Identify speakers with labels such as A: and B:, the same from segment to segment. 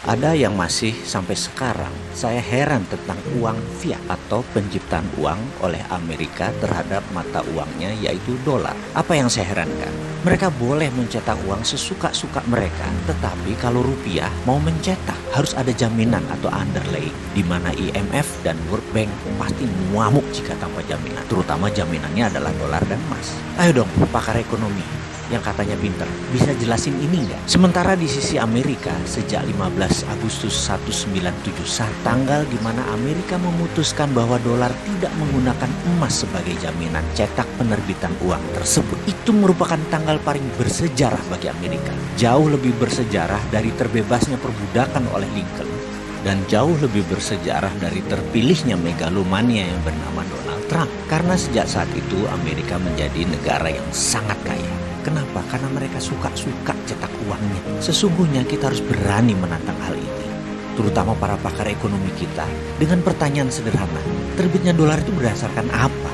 A: Ada yang masih sampai sekarang saya heran tentang uang fiat atau penciptaan uang oleh Amerika terhadap mata uangnya yaitu dolar. Apa yang saya herankan? Mereka boleh mencetak uang sesuka-suka mereka, tetapi kalau rupiah mau mencetak harus ada jaminan atau underlay, di mana IMF dan World Bank pasti muamuk jika tanpa jaminan, terutama jaminannya adalah dolar dan emas. Ayo dong pakar ekonomi yang katanya pinter, bisa jelasin ini nggak? Sementara di sisi Amerika, sejak 15 Agustus 1971, tanggal di mana Amerika memutuskan bahwa dolar tidak menggunakan emas sebagai jaminan cetak penerbitan uang tersebut, itu merupakan tanggal paling bersejarah bagi Amerika. Jauh lebih bersejarah dari terbebasnya perbudakan oleh Lincoln, dan jauh lebih bersejarah dari terpilihnya megalomania yang bernama Donald Trump. Karena sejak saat itu Amerika menjadi negara yang sangat kaya. Kenapa? Karena mereka suka-suka cetak uangnya. Sesungguhnya kita harus berani menantang hal ini, terutama para pakar ekonomi kita, dengan pertanyaan sederhana, terbitnya dolar itu berdasarkan apa?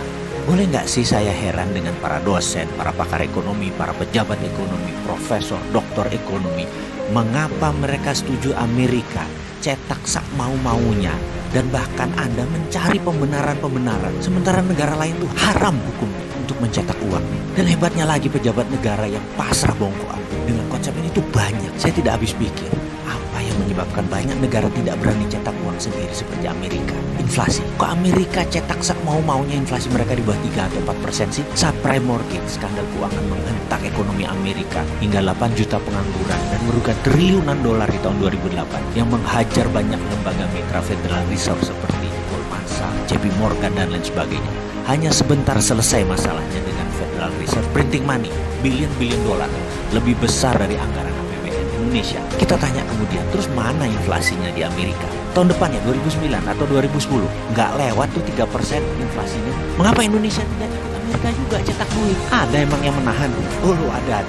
A: Boleh nggak sih saya heran dengan para dosen, para pakar ekonomi, para pejabat ekonomi, profesor, doktor ekonomi, mengapa mereka setuju Amerika cetak sak mau-maunya, dan bahkan Anda mencari pembenaran-pembenaran, sementara negara lain tuh haram hukumnya untuk mencetak uang. Dan hebatnya lagi, pejabat negara yang pasrah bongkoan dengan konsep ini tuh banyak. Saya tidak habis pikir, apa yang menyebabkan banyak negara tidak berani cetak uang sendiri seperti Amerika? Inflasi. Kok Amerika cetak sak mau-maunya, inflasi mereka di bawah 3 atau 4% sih? Subprime mortgage, skandal keuangan menghentak ekonomi Amerika hingga 8 juta pengangguran dan merugikan triliunan dolar di tahun 2008 yang menghajar banyak lembaga mitra Federal Reserve seperti Goldman Sachs, JP Morgan dan lain sebagainya. Hanya sebentar selesai masalahnya dengan Federal Reserve printing money billion dolar, lebih besar dari anggaran APBN Indonesia. Kita tanya kemudian, terus mana inflasinya di Amerika? Tahun depan ya, 2009 atau 2010, nggak lewat tuh 3% inflasinya. Mengapa Indonesia tidak ikut Amerika juga cetak duit? Ada emang yang menahan? Oh ada.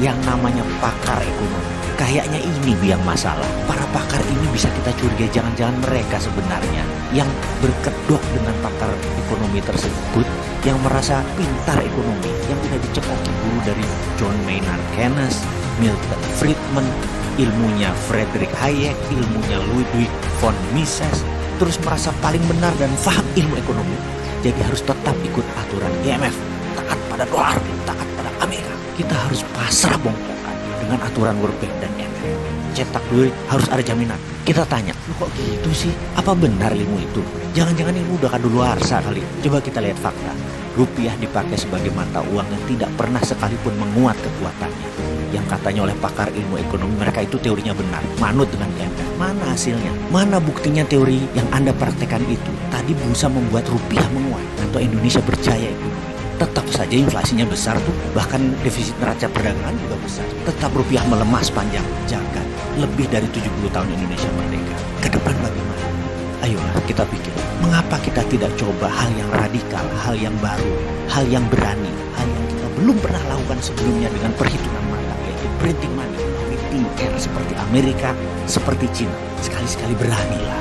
A: Yang namanya pakar ekonomi. Kayaknya ini biang masalah. Para pakar ini bisa kita curigai, jangan-jangan mereka sebenarnya yang berkedok dengan pakar ekonomi tersebut, yang merasa pintar ekonomi, yang tidak dicekoki guru dari John Maynard Keynes, Milton Friedman, ilmunya Friedrich Hayek, ilmunya Ludwig von Mises, terus merasa paling benar dan paham ilmu ekonomi. Jadi harus tetap ikut aturan IMF, taat pada dolar, taat pada Amerika. Kita harus pasrah bongkokan dengan aturan World Bank dan IMF. Cetak duit harus ada jaminan. Kita tanya, kok gitu sih? Apa benar ilmu itu? Jangan-jangan ilmu udah kadaluarsa kali. Coba kita lihat fakta. Rupiah dipakai sebagai mata uang yang tidak pernah sekalipun menguat kekuatannya. Yang katanya oleh pakar ilmu ekonomi mereka itu teorinya benar, manut dengan IMF. Mana hasilnya? Mana buktinya teori yang Anda praktekkan itu tadi bisa membuat rupiah menguat atau Indonesia berjaya ekonomi? Tetap saja inflasinya besar tuh, bahkan defisit neraca perdagangan juga besar. Tetap rupiah melemah sepanjang jagat. Lebih dari 70 tahun Indonesia merdeka. Ke depan bagaimana? Ayolah kita pikir, mengapa kita tidak coba hal yang radikal, hal yang baru, hal yang berani, hal yang kita belum pernah lakukan sebelumnya dengan perhitungan mata, yaitu printing money, printing air seperti Amerika, seperti Cina. Sekali-sekali beranilah.